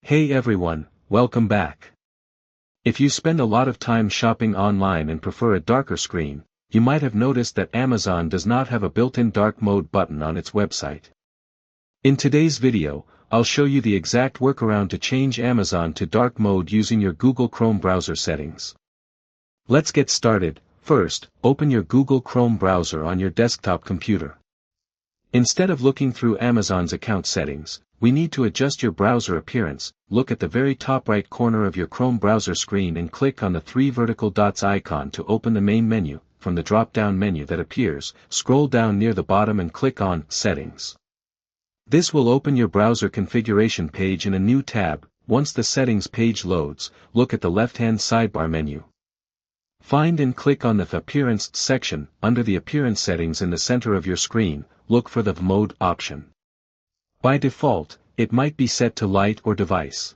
Hey everyone, welcome back. If you spend a lot of time shopping online and prefer a darker screen, you might have noticed that Amazon does not have a built-in dark mode button on its website. In today's video, I'll show you the exact workaround to change Amazon to dark mode using your Google Chrome browser settings. Let's get started. First, open your Google Chrome browser on your desktop computer. Instead of looking through Amazon's account settings, we need to adjust your browser appearance. Look at the very top right corner of your Chrome browser screen and click on the three vertical dots icon to open the main menu. From the drop-down menu that appears, scroll down near the bottom and click on Settings. This will open your browser configuration page in a new tab. Once the settings page loads, look at the left-hand sidebar menu. Find and click on the Appearance section. Under the Appearance settings in the center of your screen, look for the Mode option. By default, it might be set to Light or Device.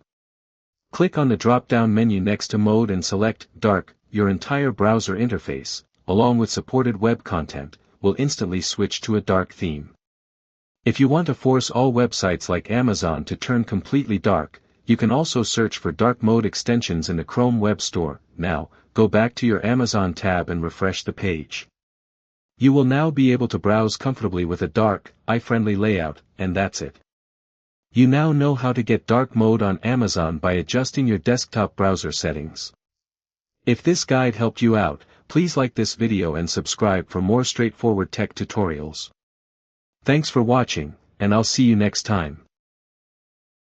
Click on the drop-down menu next to Mode and select Dark. Your entire browser interface, along with supported web content, will instantly switch to a dark theme. If you want to force all websites like Amazon to turn completely dark, you can also search for dark mode extensions in the Chrome Web Store. Now, go back to your Amazon tab and refresh the page. You will now be able to browse comfortably with a dark, eye-friendly layout, and that's it. You now know how to get dark mode on Amazon by adjusting your desktop browser settings. If this guide helped you out, please like this video and subscribe for more straightforward tech tutorials. Thanks for watching, and I'll see you next time.